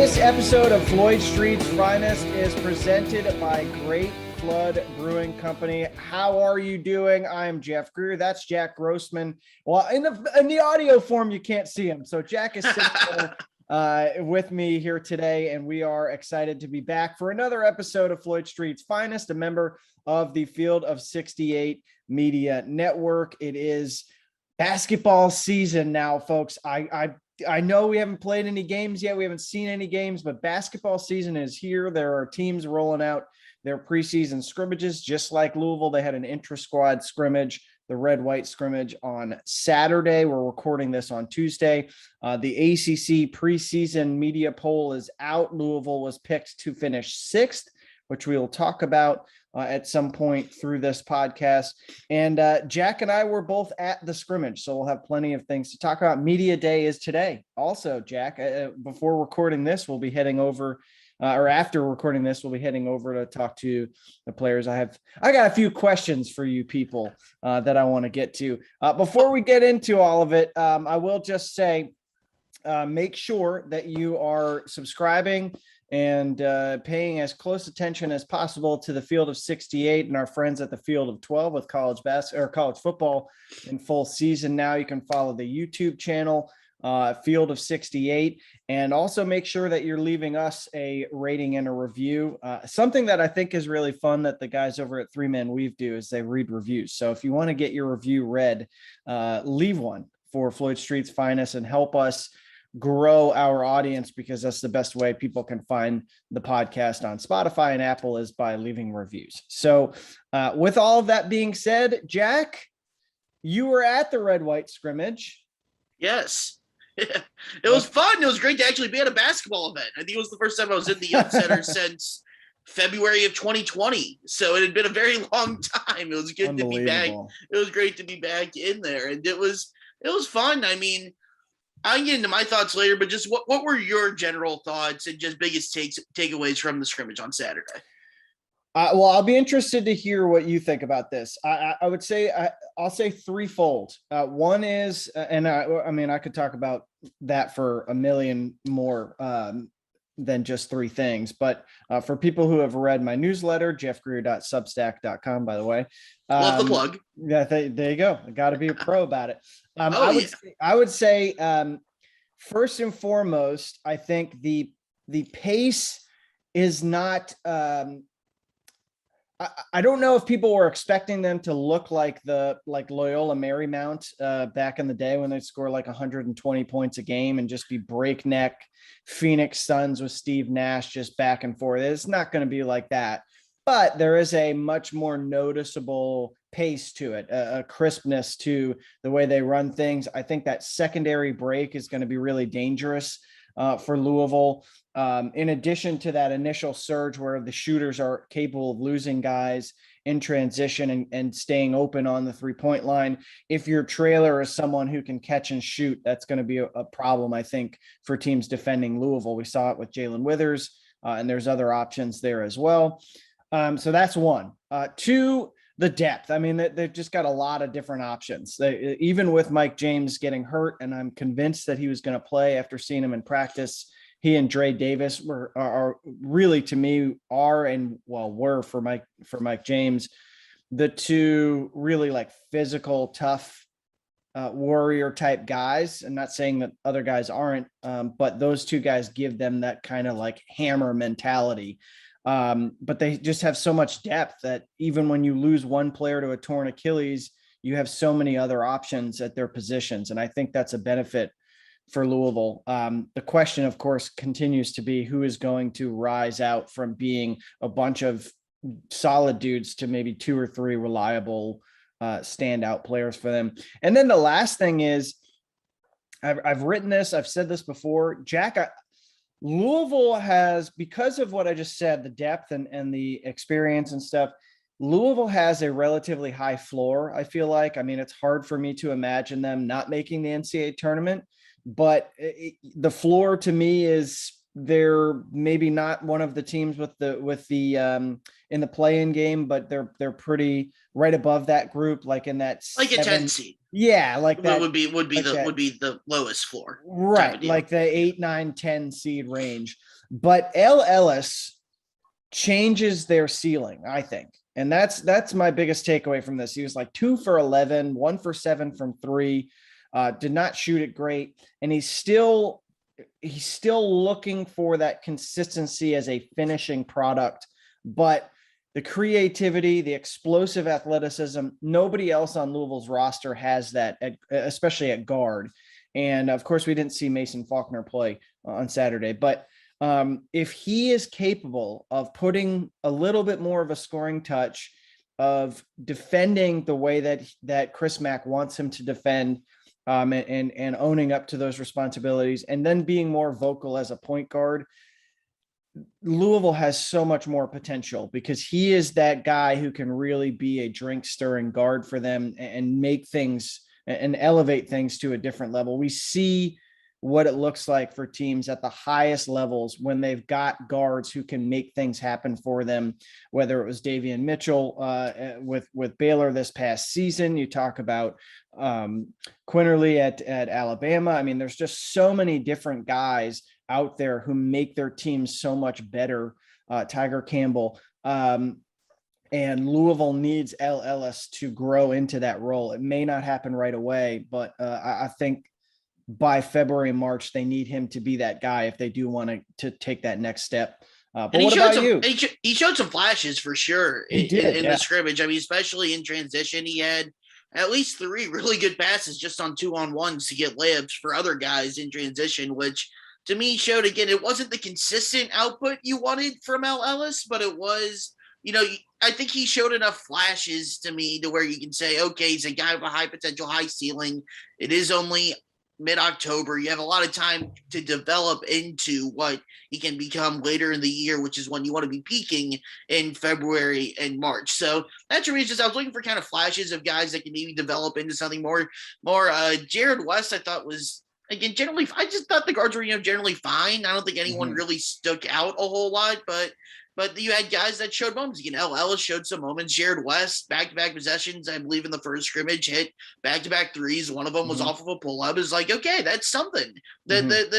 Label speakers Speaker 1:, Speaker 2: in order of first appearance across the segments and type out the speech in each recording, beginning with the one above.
Speaker 1: This episode of Floyd Street's Finest is presented by Great Flood Brewing Company. How are you doing? I am Jeff Greer. That's Jack Grossman. Well, in the audio form, you can't see him. So Jack is sitting there with me here today, and we are excited to be back for another episode of Floyd Street's Finest, a member of the Field of 68 Media Network. It is basketball season now, folks. I know we haven't played any games yet. We haven't seen any games, but basketball season is here. There are teams rolling out their preseason scrimmages, just like Louisville. They had an intra-squad scrimmage, the red-white scrimmage, on Saturday. We're recording this on Tuesday. The ACC preseason media poll is out. Louisville was picked to finish sixth, which we will talk about at some point through this podcast. And Jack and I were both at the scrimmage, so we'll have plenty of things to talk about. Media Day is today. Also, Jack, before recording this, we'll be heading over, or after recording this, we'll be heading over to talk to the players. I got a few questions for you people that I want to get to. Before we get into all of it, I will just say, make sure that you are subscribing and paying as close attention as possible to the Field of 68 and our friends at the Field of 12 with college football in full season. Now you can follow the YouTube channel, Field of 68, and also make sure that you're leaving us a rating and a review. Something that I think is really fun that the guys over at Three Man Weave do is they read reviews. So if you want to get your review read, leave one for Floyd Street's Finest and help us grow our audience, because that's the best way people can find the podcast on Spotify and Apple is by leaving reviews. So with all of that being said, Jack, you were at the red-white scrimmage.
Speaker 2: Yes. It was fun. It was great to actually be at a basketball event. I think it was the first time I was in the Young Center since February of 2020. So it had been a very long time. It was good to be back. It was great to be back in there. And it was fun. I mean, I'll get into my thoughts later, but just what were your general thoughts and just biggest takeaways from the scrimmage on Saturday?
Speaker 1: Well, I'll be interested to hear what you think about this. I would say I'll say threefold. One is, and I mean, I could talk about that for a million more than just three things. But for people who have read my newsletter, jeffgreer.substack.com, by the way.
Speaker 2: Love the plug.
Speaker 1: Yeah, there you go. I got to be a pro about it. I would say first and foremost, I think the pace is not. I don't know if people were expecting them to look like Loyola Marymount back in the day when they'd score like 120 points a game and just be breakneck Phoenix Suns with Steve Nash just back and forth. It's not going to be like that, but there is a much more noticeable pace to it, a crispness to the way they run things. I think that secondary break is going to be really dangerous for Louisville. In addition to that initial surge where the shooters are capable of losing guys in transition and staying open on the 3-point line, if your trailer is someone who can catch and shoot, that's going to be a problem, I think, for teams defending Louisville. We saw it with Jae'Lyn Withers, and there's other options there as well. So that's one. Two, the depth. I mean, they've just got a lot of different options. Even with Mike James getting hurt, and I'm convinced that he was going to play after seeing him in practice, he and Dre Davis are really, to me, were for Mike James, the two really like physical, tough warrior type guys. I'm not saying that other guys aren't, but those two guys give them that kind of like hammer mentality. But they just have so much depth that even when you lose one player to a torn Achilles, you have so many other options at their positions. And I think that's a benefit for Louisville. The question, of course, continues to be who is going to rise out from being a bunch of solid dudes to maybe two or three reliable standout players for them. And then the last thing is, I've written this, I've said this before, Jack, Louisville has, because of what I just said, the depth and the experience and stuff, Louisville has a relatively high floor, I feel like. I mean, it's hard for me to imagine them not making the NCAA tournament, but the floor to me is they're maybe not one of the teams with the in the play-in game, but they're pretty right above that group, like in that
Speaker 2: like a 10
Speaker 1: 7.
Speaker 2: seed.
Speaker 1: Yeah, like that
Speaker 2: would be
Speaker 1: like that.
Speaker 2: would be the lowest floor.
Speaker 1: Right, like the 8, 9, 10 seed range. But Ellis changes their ceiling, I think. And that's my biggest takeaway from this. He was like 2 for 11, 1 for 7 from 3, did not shoot it great. And he's still looking for that consistency as a finishing product. But the creativity, the explosive athleticism, nobody else on Louisville's roster has that, especially at guard. And of course, we didn't see Mason Faulkner play on Saturday, but if he is capable of putting a little bit more of a scoring touch, of defending the way that Chris Mack wants him to defend, and owning up to those responsibilities, and then being more vocal as a point guard, Louisville has so much more potential, because he is that guy who can really be a drink stirring guard for them and make things and elevate things to a different level. We see what it looks like for teams at the highest levels when they've got guards who can make things happen for them, whether it was Davion Mitchell with Baylor this past season. You talk about Quinterly at Alabama. I mean, there's just so many different guys out there who make their teams so much better. Tiger Campbell, and Louisville needs Ellis to grow into that role. It may not happen right away, but I think by February, March, they need him to be that guy if they do want to take that next step. But what about you?
Speaker 2: He showed some flashes for sure in the scrimmage. I mean, especially in transition, he had at least 3 really good passes just on 2-on-1s to get layups for other guys in transition, which to me showed, again, it wasn't the consistent output you wanted from Ellis, but it was, I think he showed enough flashes to me to where you can say, okay, he's a guy with a high potential, high ceiling. It is only mid-October. You have a lot of time to develop into what he can become later in the year, which is when you want to be peaking in February and March. So that's the reason I was looking for kind of flashes of guys that can maybe develop into something more. Jared West, I thought, was, again, generally, I just thought the guards were, generally fine. I don't think anyone really stuck out a whole lot, but you had guys that showed moments. Ellis showed some moments. Jared West, back-to-back possessions, I believe in the first scrimmage, hit back-to-back threes. One of them was off of a pull-up. It's like, okay, that's something. That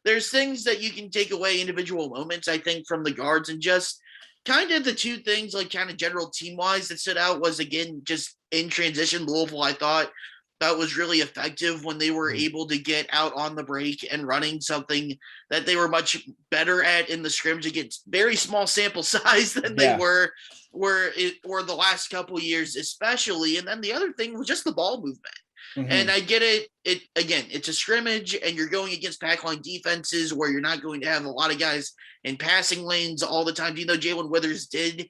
Speaker 2: there's things that you can take away, individual moments, I think, from the guards. And just kind of the 2 things, like kind of general team-wise, that stood out was, again, just in transition, Louisville, I thought was really effective when they were able to get out on the break and running, something that they were much better at in the scrimmage against very small sample size than they were the last couple of years, especially. And then the other thing was just the ball movement. And I get it. Again, it's a scrimmage and you're going against pack line defenses where you're not going to have a lot of guys in passing lanes all the time. Jae'Lyn Withers did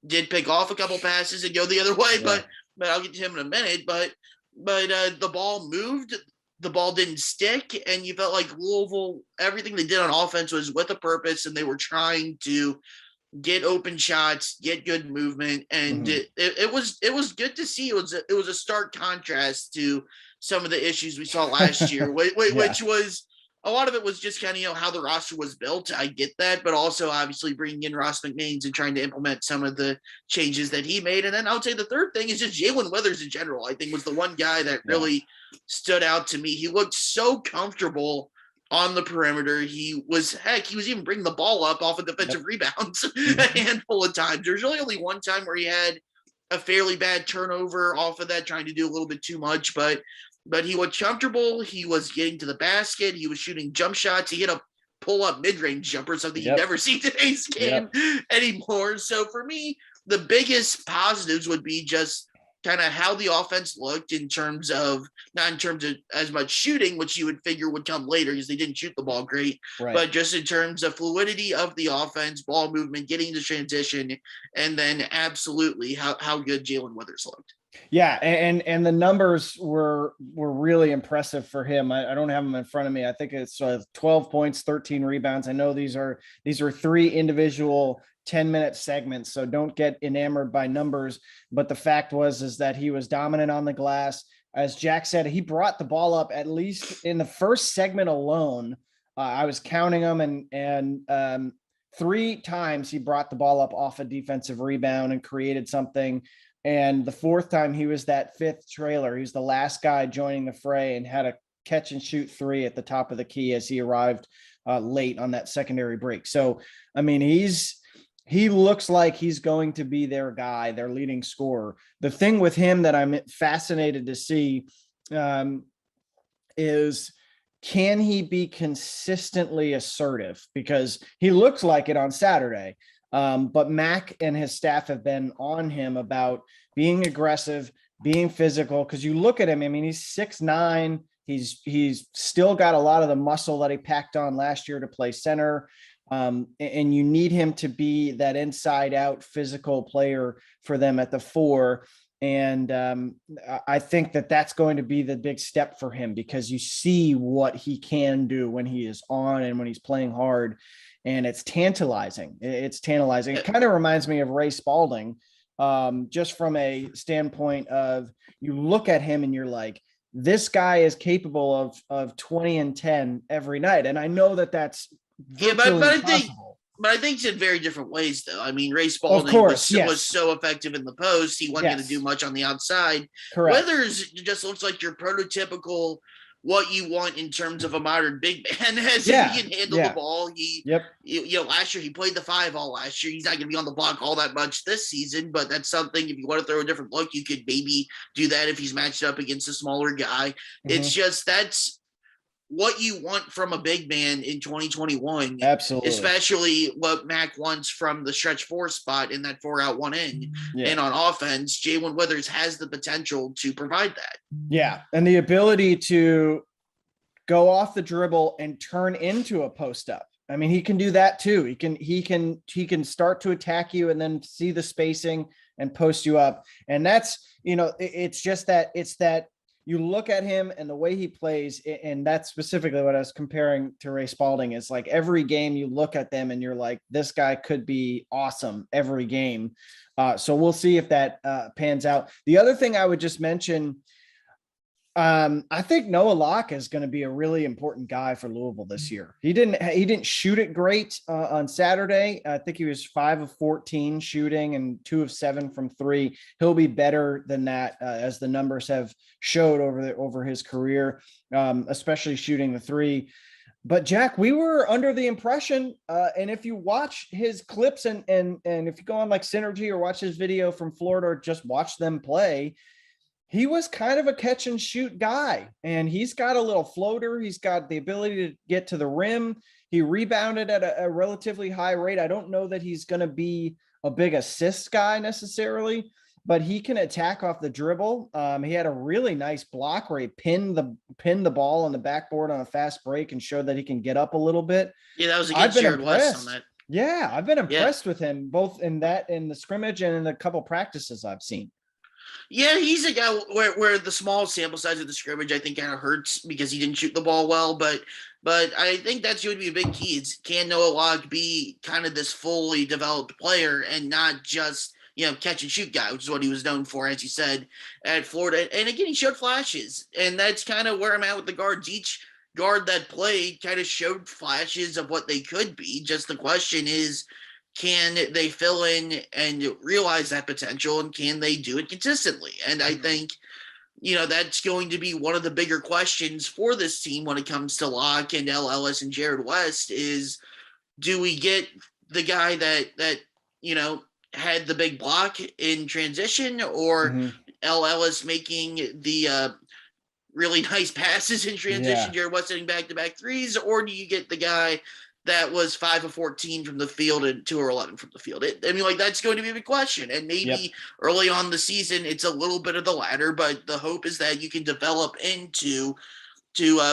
Speaker 2: pick off a couple passes and go the other way, but I'll get to him in a minute. But the ball moved, the ball didn't stick, and you felt like Louisville, everything they did on offense was with a purpose, and they were trying to get open shots, get good movement, and it was good to see. It was a stark contrast to some of the issues we saw last year, which was a lot of it was just kind of how the roster was built. I get that, but also obviously bringing in Ross McMains and trying to implement some of the changes that he made. And then I would say the third thing is just Jae'Lyn Withers in general. I think was the one guy that really stood out to me. He looked so comfortable on the perimeter. He was even bringing the ball up off of defensive rebounds a handful of times. There's really only one time where he had a fairly bad turnover off of that, trying to do a little bit too much, but he was comfortable. He was getting to the basket. He was shooting jump shots. He hit a pull-up mid-range jumper, something you never see today's game anymore. So for me, the biggest positives would be just kind of how the offense looked in terms of, not in terms of as much shooting, which you would figure would come later because they didn't shoot the ball great, but just in terms of fluidity of the offense, ball movement, getting into transition, and then absolutely how good Jae'Lyn Withers looked.
Speaker 1: Yeah, and the numbers were really impressive for him. I don't have them in front of me. I think it's 12 points, 13 rebounds. I know these are 3 individual 10-minute segments, so don't get enamored by numbers. But the fact is that he was dominant on the glass. As Jack said, he brought the ball up at least in the first segment alone. I was counting them, and 3 times he brought the ball up off a defensive rebound and created something. And the 4th time he was that 5th trailer. He was the last guy joining the fray and had a catch and shoot 3 at the top of the key as he arrived late on that secondary break. So, I mean, he looks like he's going to be their guy, their leading scorer. The thing with him that I'm fascinated to see is, can he be consistently assertive? Because he looks like it on Saturday. But Mac and his staff have been on him about being aggressive, being physical. Because you look at him, I mean, he's 6'9". He's still got a lot of the muscle that he packed on last year to play center. And you need him to be that inside out physical player for them at the 4. And I think that that's going to be the big step for him, because you see what he can do when he is on and when he's playing hard. And it's tantalizing. It's tantalizing. It kind of reminds me of Ray Spalding, just from a standpoint of, you look at him and you're like, this guy is capable of 20 and 10 every night. And I know that that's
Speaker 2: but I think it's in very different ways, though. I mean, Ray Spalding was so effective in the post. He wasn't going to do much on the outside.
Speaker 1: Correct.
Speaker 2: Weathers just looks like your prototypical what you want in terms of a modern big man. As he can handle the ball. Last year he played the 5 all last year. He's not going to be on the block all that much this season, but that's something, if you want to throw a different look, you could maybe do that if he's matched up against a smaller guy. Mm-hmm. It's just, that's what you want from a big man in 2021.
Speaker 1: Absolutely.
Speaker 2: Especially what Mac wants from the stretch 4 spot in that 4-out 1-in. And on offense, Jae'Lyn Withers has the potential to provide that.
Speaker 1: Yeah. And the ability to go off the dribble and turn into a post up. I mean, he can do that too. He can start to attack you and then see the spacing and post you up. And that's, it's just that, it's that, you look at him and the way he plays, and that's specifically what I was comparing to Ray Spalding. Is like every game you look at them and you're like, this guy could be awesome every game. So we'll see if that pans out. The other thing I would just mention, I think Noah Locke is going to be a really important guy for Louisville this year. He didn't shoot it great on Saturday. I think he was 5 of 14 shooting and 2 of 7 from 3. He'll be better than that as the numbers have showed over his career, especially shooting the 3. But Jack, we were under the impression, and if you watch his clips and if you go on like Synergy or watch his video from Florida or just watch them play, he was kind of a catch and shoot guy, and he's got a little floater. He's got the ability to get to the rim. He rebounded at a relatively high rate. I don't know that he's going to be a big assist guy necessarily, but he can attack off the dribble. He had a really nice block where he pinned the ball on the backboard on a fast break and showed that he can get up a little bit.
Speaker 2: Yeah, that was against Jared West on that.
Speaker 1: Yeah, I've been impressed with him both in the scrimmage and in the couple practices I've seen.
Speaker 2: Yeah, he's a guy where the small sample size of the scrimmage, I think, kind of hurts because he didn't shoot the ball well. But I think that's going to be a big key. Can Noah Locke be kind of this fully developed player and not just, catch and shoot guy, which is what he was known for, as you said, at Florida. And again, he showed flashes. And that's kind of where I'm at with the guards. Each guard that played kind of showed flashes of what they could be. Just the question is, can they fill in and realize that potential, and can they do it consistently? And I think, that's going to be one of the bigger questions for this team when it comes to Locke and Ellis and Jared West is, do we get the guy that had the big block in transition, or Ellis making the really nice passes in transition, Jared West hitting back-to-back threes, or do you get the guy that was 5 of 14 from the field and 2 or 11 from the field? That's going to be a big question. And maybe early on the season, it's a little bit of the latter, but the hope is that you can develop into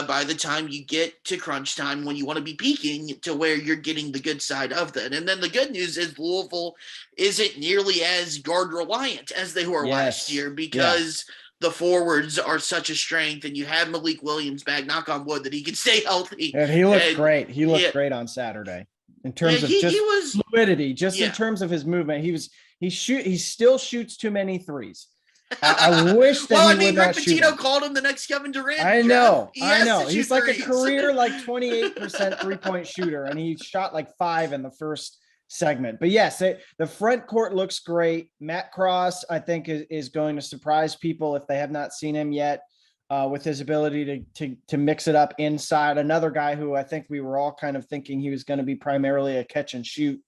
Speaker 2: by the time you get to crunch time, when you want to be peaking, to where you're getting the good side of that. And then the good news is Louisville isn't nearly as guard reliant as they were last year, because the forwards are such a strength, and you have Malik Williams back, knock on wood, that he can stay healthy.
Speaker 1: And he looked great. He looked great on Saturday in terms of fluidity, in terms of his movement. He still shoots too many threes. I wish that
Speaker 2: well,
Speaker 1: he
Speaker 2: I mean,
Speaker 1: would
Speaker 2: Rick
Speaker 1: not shoot
Speaker 2: Pitino
Speaker 1: them.
Speaker 2: called him the next Kevin Durant.
Speaker 1: I
Speaker 2: Jeff.
Speaker 1: know.
Speaker 2: He
Speaker 1: I
Speaker 2: has
Speaker 1: know.
Speaker 2: to shoot
Speaker 1: He's like a
Speaker 2: threes.
Speaker 1: career like 28% 3-point shooter, and he shot like 5 in the first segment. But yes, the front court looks great. Matt Cross, I think, is going to surprise people if they have not seen him yet, with his ability to mix it up inside. Another guy who I think we were all kind of thinking he was going to be primarily a catch and shoot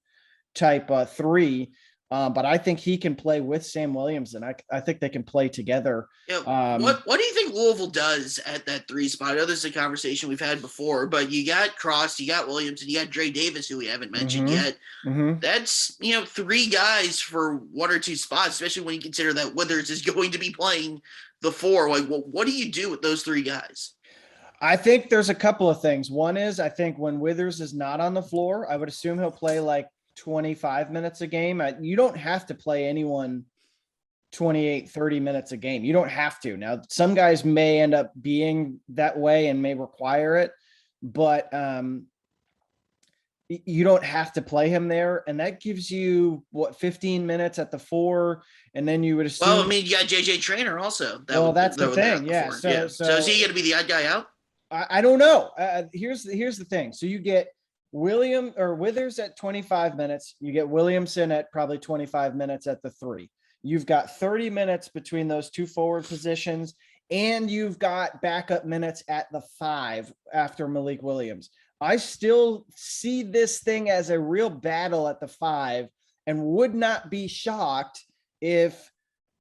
Speaker 1: type 3. But I think he can play with Sam Williams, and I think they can play together.
Speaker 2: Yeah, what do you think Louisville does at that 3 spot? I know this is a conversation we've had before, but you got Cross, you got Williams, and you got Dre Davis, who we haven't mentioned yet. That's 3 guys for 1 or 2 spots, especially when you consider that Withers is going to be playing the 4. Like, what do you do with those 3 guys?
Speaker 1: I think there's a couple of things. One is, I think when Withers is not on the floor, I would assume he'll play like 25 minutes a game. You don't have to play anyone 28, 30 minutes a game. You don't have to. Now, some guys may end up being that way and may require it, but you don't have to play him there. And that gives you 15 minutes at the 4. And then you would assume.
Speaker 2: Well, I mean, you got JJ Trainer also.
Speaker 1: That's the thing. Yeah.
Speaker 2: So is he going to be the odd guy out?
Speaker 1: I don't know. Here's the thing. So you get Withers at 25 minutes. You get Williamson at probably 25 minutes at the 3. You've got 30 minutes between those 2 forward positions, and you've got backup minutes at the 5 after Malik Williams. I still see this thing as a real battle at the 5, and would not be shocked if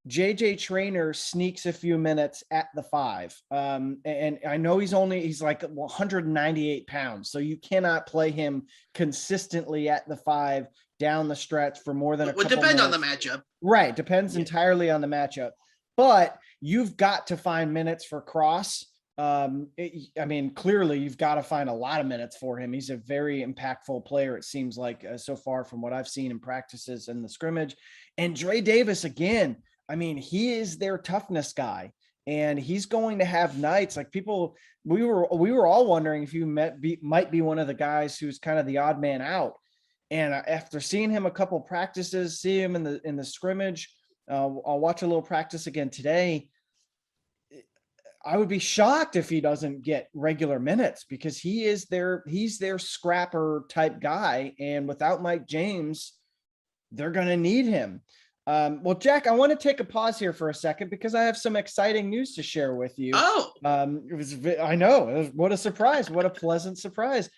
Speaker 1: JJ Trainer sneaks a few minutes at the 5. And I know he's like 198 pounds. So you cannot play him consistently at the 5 down the stretch for more than a couple
Speaker 2: depend
Speaker 1: minutes.
Speaker 2: on the matchup.
Speaker 1: Right. Depends entirely on the matchup, but you've got to find minutes for Cross. Clearly you've got to find a lot of minutes for him. He's a very impactful player. It seems like so far from what I've seen in practices and the scrimmage. And Dre Davis, again, he is their toughness guy, and he's going to have nights like people. We were all wondering if you might be one of the guys who's kind of the odd man out. And after seeing him a couple practices, see him in the scrimmage, I'll watch a little practice again today. I would be shocked if he doesn't get regular minutes, because he's their scrapper type guy, and without Mike James, they're going to need him. Well, Jack, I want to take a pause here for a second because I have some exciting news to share with you. I know, what a surprise. What a pleasant surprise.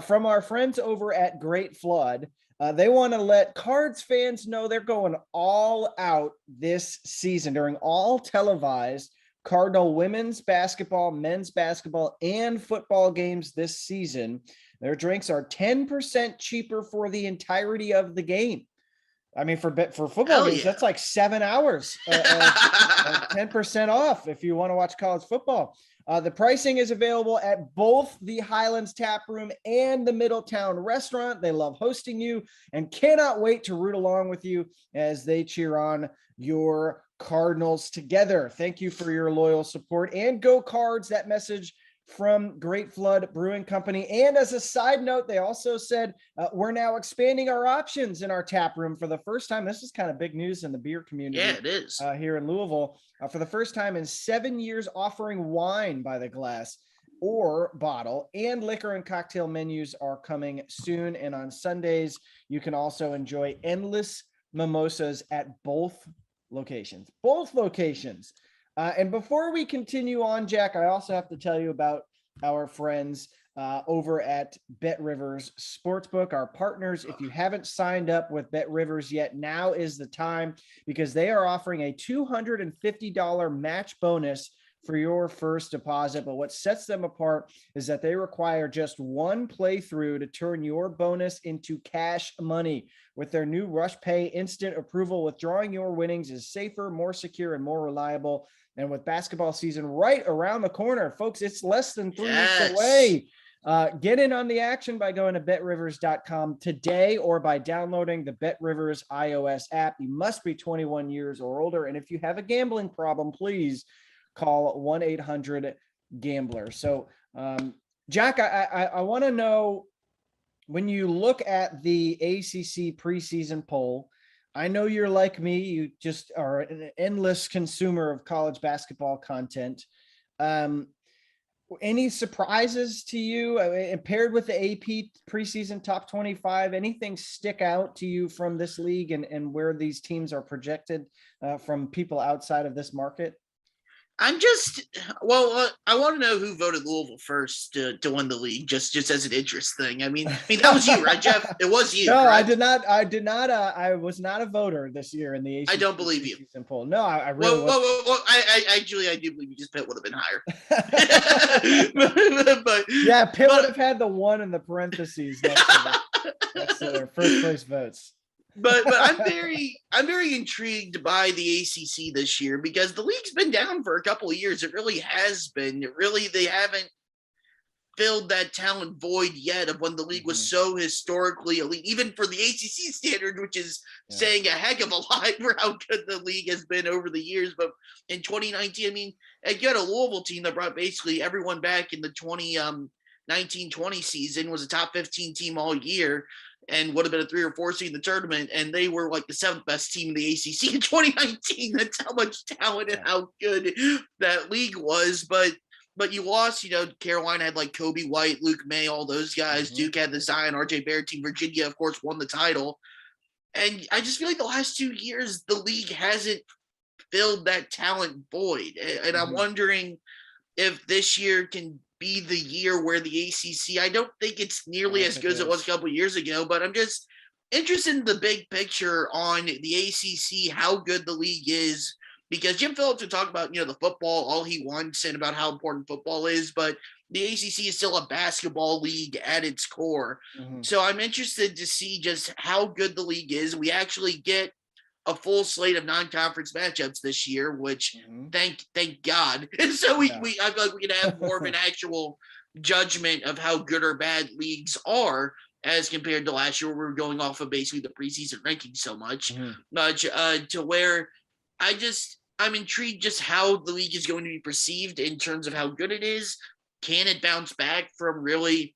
Speaker 1: From our friends over at Great Flood. They want to let Cards fans know they're going all out this season during all televised Cardinal women's basketball, men's basketball, and football games this season. Their drinks are 10% cheaper for the entirety of the game. For football games, that's like 7 hours, 10% off if you want to watch college football. The pricing is available at both the Highlands Tap Room and the Middletown Restaurant. They love hosting you and cannot wait to root along with you as they cheer on your Cardinals together. Thank you for your loyal support, and go Cards. That message from Great Flood Brewing Company. And as a side note, they also said we're now expanding our options in our tap room for the first time. This is kind of big news in the beer community.
Speaker 2: Yeah, it is.
Speaker 1: Here in Louisville, for the first time in 7 years, offering wine by the glass or bottle, and liquor and cocktail menus are coming soon. And on Sundays, you can also enjoy endless mimosas at both locations. And before we continue on, Jack, I also have to tell you about our friends over at Bet Rivers Sportsbook, our partners. If you haven't signed up with Bet Rivers yet, now is the time, because they are offering a $250 match bonus for your first deposit. But what sets them apart is that they require just one playthrough to turn your bonus into cash money. With their new Rush Pay instant approval, withdrawing your winnings is safer, more secure, and more reliable. And with basketball season right around the corner, folks, it's less than 3 weeks away. Get in on the action by going to betrivers.com today, or by downloading the BetRivers iOS app. You must be 21 years or older. And if you have a gambling problem, please call 1-800-GAMBLER. So, Jack, I want to know, when you look at the ACC preseason poll, I know you're like me. You just are an endless consumer of college basketball content. Um, any surprises to you paired with the AP preseason top 25? Anything stick out to you from this league and where these teams are projected from people outside of this market?
Speaker 2: I want to know who voted Louisville first to win the league, just as an interest thing. I mean, that was you, right, Jeff? It was you.
Speaker 1: No,
Speaker 2: correct?
Speaker 1: I did not. I was not a voter this year in the ACC
Speaker 2: I don't believe you.
Speaker 1: Poll. No, I really was.
Speaker 2: I do believe you. Just Pitt would have been higher. but
Speaker 1: yeah, Pitt would have had the 1 in the parentheses next to their first place votes.
Speaker 2: But I'm very intrigued by the ACC this year because the league's been down for a couple of years. It really has been. They haven't filled that talent void yet of when the league was so historically elite, even for the ACC standard, which is saying a heck of a lot for how good the league has been over the years. But in 2019, I mean, you had a Louisville team that brought basically everyone back in the 2019-20 season, was a top 15 team all year, and would have been a 3 or 4 seed in the tournament, and they were like the 7th best team in the ACC in 2019. That's how much talent and how good that league was. But you lost, Carolina had like Kobe White, Luke May, all those guys. Duke had the Zion, RJ Barrett team. Virginia, of course, won the title. And I just feel like the last 2 years, the league hasn't filled that talent void. And I'm wondering if this year can be the year where the ACC, I don't think it's nearly as good as it was a couple of years ago, but I'm just interested in the big picture on the ACC, how good the league is, because Jim Phillips would talk about, the football, all he wants, and about how important football is, but the ACC is still a basketball league at its core. So I'm interested to see just how good the league is. We actually get a full slate of non-conference matchups this year, which thank God. And so I feel like we can have more of an actual judgment of how good or bad leagues are as compared to last year, where we were going off of basically the preseason rankings so much, to where I'm intrigued just how the league is going to be perceived in terms of how good it is. Can it bounce back from really,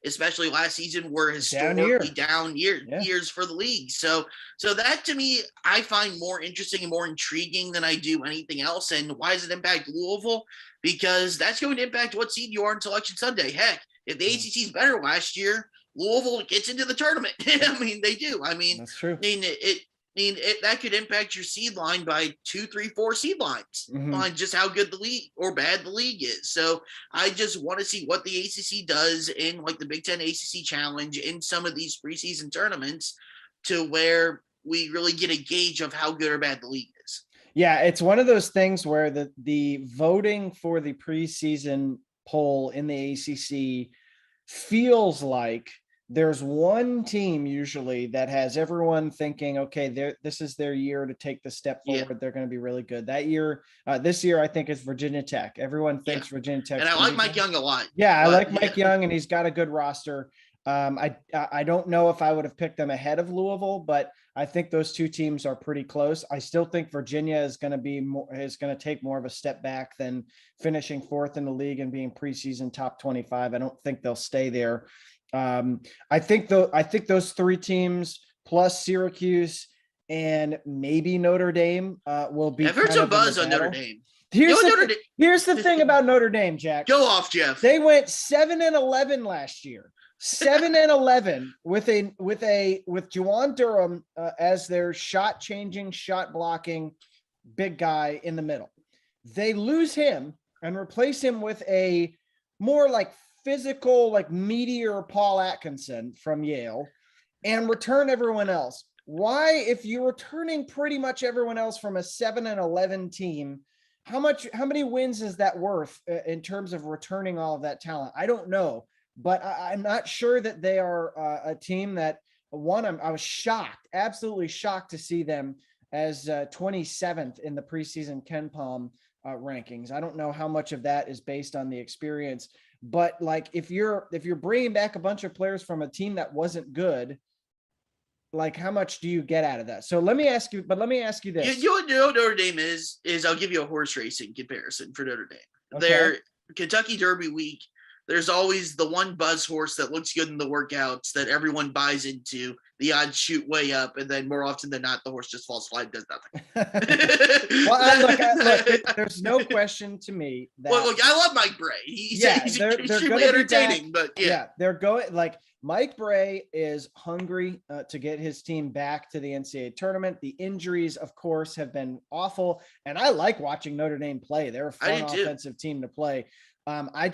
Speaker 2: especially last season, were historically down years for the league. So that to me, I find more interesting and more intriguing than I do anything else. And why does it impact Louisville? Because that's going to impact what seed you are in Selection Sunday. Heck, if the ACC is better last year, Louisville gets into the tournament. I mean, they do. I mean,
Speaker 1: that's true.
Speaker 2: That could impact your seed line by 2, 3, 4 seed lines on just how good the league or bad the league is. So I just want to see what the ACC does in like the Big Ten ACC Challenge in some of these preseason tournaments, to where we really get a gauge of how good or bad the league is.
Speaker 1: Yeah, it's one of those things where the voting for the preseason poll in the ACC feels like there's one team usually that has everyone thinking, okay, this is their year to take the step forward. They're going to be really good that year. This year, I think, is Virginia Tech. Everyone thinks Virginia Tech.
Speaker 2: And I like Mike Young a lot.
Speaker 1: Yeah, I like Mike Young, and he's got a good roster. I don't know if I would have picked them ahead of Louisville, but I think those two teams are pretty close. I still think Virginia is going to take more of a step back than finishing 4th in the league and being preseason top 25. I don't think they'll stay there. I think those 3 teams plus Syracuse and maybe Notre Dame will be.
Speaker 2: I've heard some buzz on Notre Dame.
Speaker 1: Here's the thing about Notre Dame, Jack.
Speaker 2: Go off, Jeff.
Speaker 1: They went 7-11 last year. 7-11 with Juwan Durham as their shot blocking big guy in the middle. They lose him and replace him with a more like physical, like meteor Paul Atkinson from Yale, and return everyone else. Why, if you're returning pretty much everyone else from a 7-11 team, how many wins is that worth in terms of returning all of that talent? I don't know, but I'm not sure that they are a team that I was shocked, absolutely shocked to see them as 27th in the preseason KenPom rankings. I don't know how much of that is based on the experience, but like if you're bringing back a bunch of players from a team that wasn't good, like how much do you get out of that? So let me ask you this.
Speaker 2: You know what Notre Dame is I'll give you a horse racing comparison for Notre Dame.
Speaker 1: Okay.
Speaker 2: Their Kentucky Derby week, there's always the one buzz horse that looks good in the workouts that everyone buys into. The odds shoot way up, and then more often than not, the horse just falls flat and does nothing.
Speaker 1: Well, look, there's no question to me that.
Speaker 2: Well, look, I love Mike Bray. He's extremely entertaining, but
Speaker 1: they're going like Mike Bray is hungry to get his team back to the NCAA tournament. The injuries, of course, have been awful, and I like watching Notre Dame play. They're a fun offensive team to play. I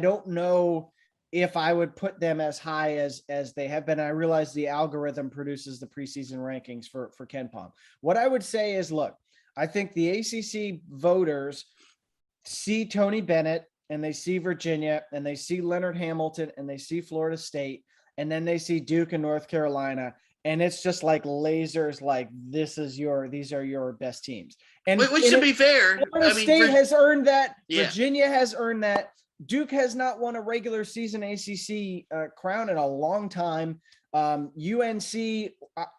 Speaker 1: don't know if I would put them as high as they have been. I realize the algorithm produces the preseason rankings for Ken Pom. What I would say is, look, I think the ACC voters see Tony Bennett and they see Virginia and they see Leonard Hamilton and they see Florida State, and then they see Duke and North Carolina. And it's just like lasers, like these are your best teams. And
Speaker 2: which should be fair.
Speaker 1: Florida State has earned that. Yeah. Virginia has earned that. Duke has not won a regular season ACC crown in a long time. UNC,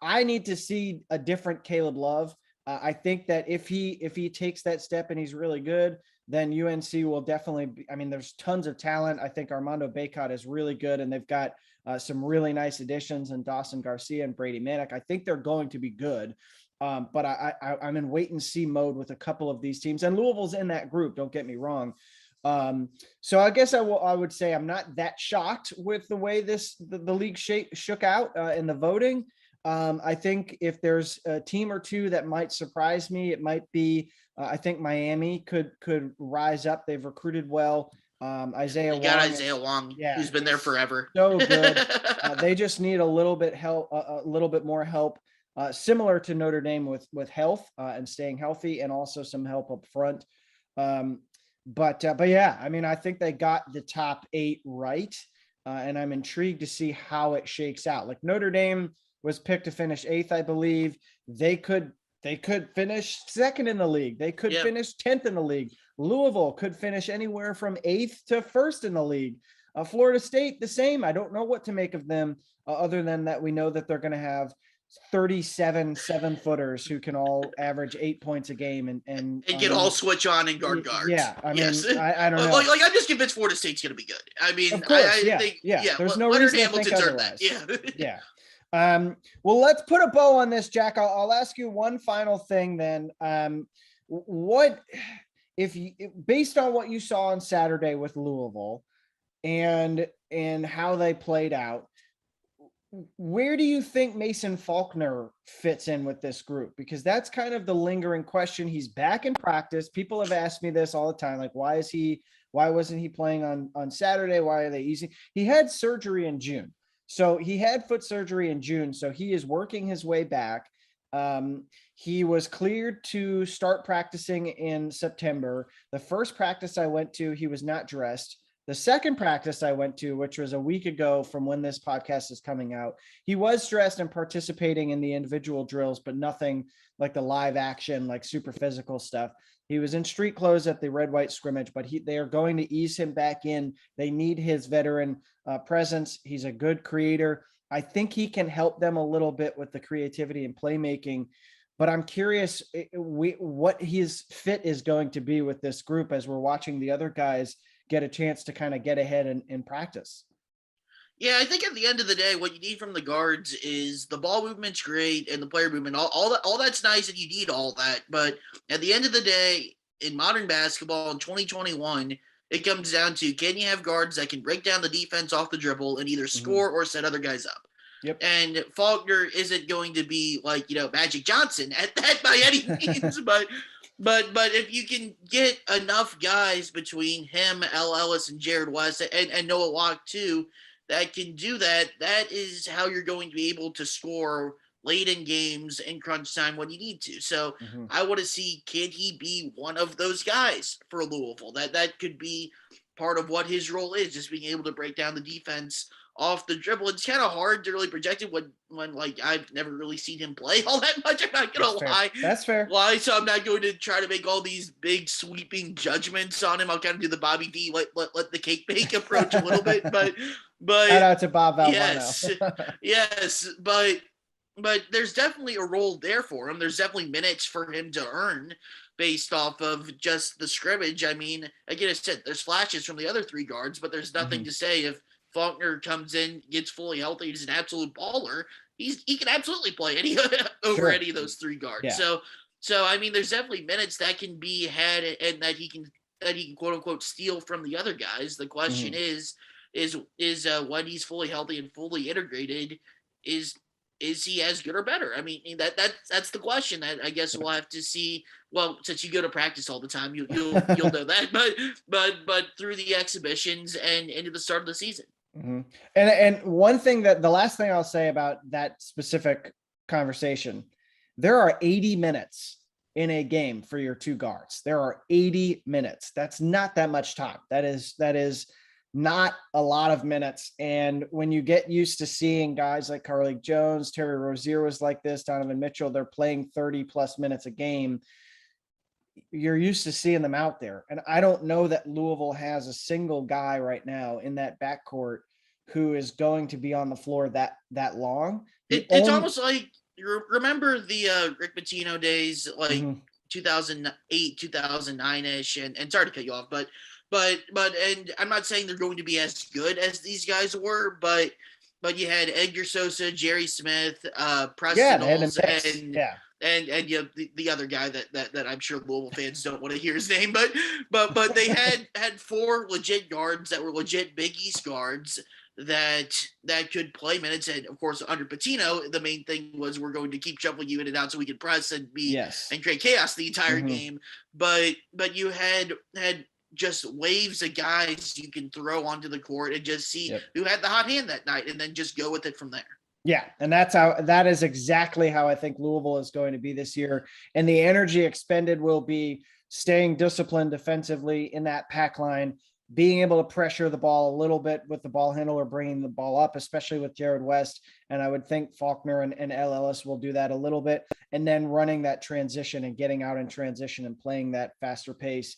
Speaker 1: I need to see a different Caleb Love. I think that if he takes that step and he's really good, then UNC will definitely be, I mean, there's tons of talent. I think Armando Bacot is really good, and they've got some really nice additions in Dawson Garcia and Brady Manick. I think they're going to be good. But I'm in wait and see mode with a couple of these teams, and Louisville's in that group. Don't get me wrong. So I guess I would say I'm not that shocked with the way the league shook out in the voting. I think if there's a team or two that might surprise me, it might be, I think Miami could rise up. They've recruited well. Isaiah
Speaker 2: Wong, who's been there forever.
Speaker 1: So good. They just need a little bit more help, similar to Notre Dame with health and staying healthy, and also some help up front. But yeah, I mean, I think they got the top 8 right, and I'm intrigued to see how it shakes out. Like Notre Dame was picked to finish 8th, I believe. They could finish 2nd in the league. They could finish 10th in the league. Louisville could finish anywhere from 8th to 1st in the league. Florida State, the same. I don't know what to make of them, other than that we know that they're going to have 37 7-footers who can all average 8 points a game and
Speaker 2: can all switch on and guards.
Speaker 1: Yeah, I mean, I don't know.
Speaker 2: Like I'm just convinced Florida State's going to be good. I mean,
Speaker 1: of course,
Speaker 2: I think,
Speaker 1: There's no
Speaker 2: Leonard
Speaker 1: reason to think
Speaker 2: Hamilton's
Speaker 1: otherwise. Yeah. Well, let's put a bow on this, Jack. I'll ask you one final thing then. What if you, based on what you saw on Saturday with Louisville and how they played out, where do you think Mason Faulkner fits in with this group? Because that's kind of the lingering question. He's back in practice. People have asked me this all the time. Like, why wasn't he playing on Saturday? Why are they easy? He had surgery in June. So he had foot surgery in June. So he is working his way back. He was cleared to start practicing in September. The first practice I went to, he was not dressed. The second practice I went to, which was a week ago from when this podcast is coming out, he was dressed and participating in the individual drills, but nothing like the live action, like super physical stuff. He was in street clothes at the red-white scrimmage, but they are going to ease him back in. They need his veteran presence. He's a good creator. I think he can help them a little bit with the creativity and playmaking, but I'm curious what his fit is going to be with this group as we're watching the other guys get a chance to kind of get ahead in practice.
Speaker 2: Yeah, I think at the end of the day, what you need from the guards is the ball movement's great and the player movement. All that's nice, and you need all that. But at the end of the day, in modern basketball in 2021, it comes down to, can you have guards that can break down the defense off the dribble and either score or set other guys up?
Speaker 1: Yep.
Speaker 2: And Faulkner isn't going to be like, Magic Johnson at that by any means, but if you can get enough guys between him, Ellis, and Jared West, and Noah Locke too, that can do that, that is how you're going to be able to score late in games in crunch time when you need to. So I want to see, can he be one of those guys for Louisville? That could be part of what his role is, just being able to break down the defense off the dribble. It's kind of hard to really project it when like I've never really seen him play all that much. I'm not gonna lie.
Speaker 1: That's fair.
Speaker 2: So I'm not going to try to make all these big sweeping judgments on him. I'll kind of do the Bobby V let the cake bake approach a little bit, but
Speaker 1: shout out to Bob Valvano.
Speaker 2: yes, but there's definitely a role there for him. There's definitely minutes for him to earn. based off of just the scrimmage. I mean, again, I said there's flashes from the other three guards, but there's nothing to say if Faulkner comes in, gets fully healthy, he's an absolute baller. He can absolutely play any over any of those three guards.
Speaker 1: Yeah.
Speaker 2: So I mean, there's definitely minutes that can be had, and that he can quote unquote steal from the other guys. The question is when he's fully healthy and fully integrated, is he as good or better? I mean, that's the question that I guess we'll have to see. Well, since you go to practice all the time, you'll know that. But through the exhibitions and into the start of the season.
Speaker 1: And one thing that the last thing I'll say about that specific conversation, there are 80 minutes in a game for your two guards. There are 80 minutes. That's not that much time. That is not a lot of minutes. And when you get used to seeing guys like Carlik Jones, Terry Rozier was like this, Donovan Mitchell, they're playing 30 plus minutes a game. You're used to seeing them out there. And I don't know that Louisville has a single guy right now in that backcourt who is going to be on the floor that long.
Speaker 2: It's almost like, you remember the Rick Pitino days, like 2008, 2009-ish, and sorry to cut you off, but and I'm not saying they're going to be as good as these guys were, but you had Edgar Sosa, Jerry Smith, Preston Knowles, and you know, the other guy that I'm sure Louisville fans don't want to hear his name, but they had four legit guards that were legit Big East guards that could play minutes. And of course, under Pitino, the main thing was we're going to keep shuffling you in and out so we could press and and create chaos the entire game. But you had just waves of guys you can throw onto the court and just see who had the hot hand that night, and then just go with it from there.
Speaker 1: Yeah. And that is exactly how I think Louisville is going to be this year. And the energy expended will be staying disciplined defensively in that pack line, being able to pressure the ball a little bit with the ball handler, bringing the ball up, especially with Jared West. And I would think Faulkner and Ellis will do that a little bit. And then running that transition and getting out in transition and playing that faster pace.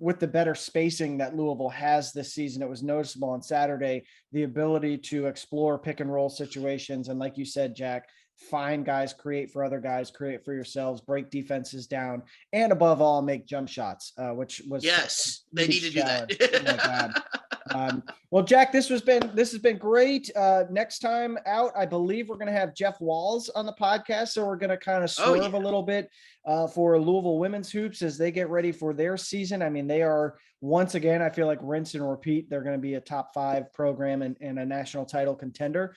Speaker 1: With the better spacing that Louisville has this season, it was noticeable on Saturday, the ability to explore pick and roll situations. And like you said, Jack, find guys, create for other guys, create for yourselves, break defenses down, and above all, make jump shots, which was
Speaker 2: they need to do that.
Speaker 1: Oh my God. Well, Jack, this has been great. Next time out, I believe we're going to have Jeff Walls on the podcast. So we're going to kind of swerve a little bit for Louisville women's hoops as they get ready for their season. I mean, they are once again, I feel like rinse and repeat. They're going to be a top 5 program and a national title contender.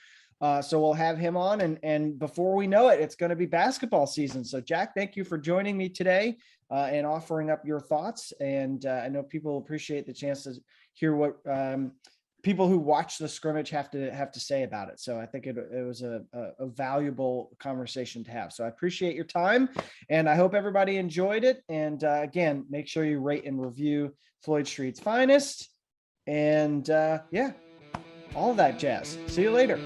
Speaker 1: So we'll have him on, and before we know it, it's going to be basketball season. So Jack, thank you for joining me today and offering up your thoughts. And I know people appreciate the chance to hear what people who watch the scrimmage have to say about it. So I think it was a valuable conversation to have. So I appreciate your time, and I hope everybody enjoyed it. And again, make sure you rate and review Floyd Street's Finest. And all of that jazz. See you later.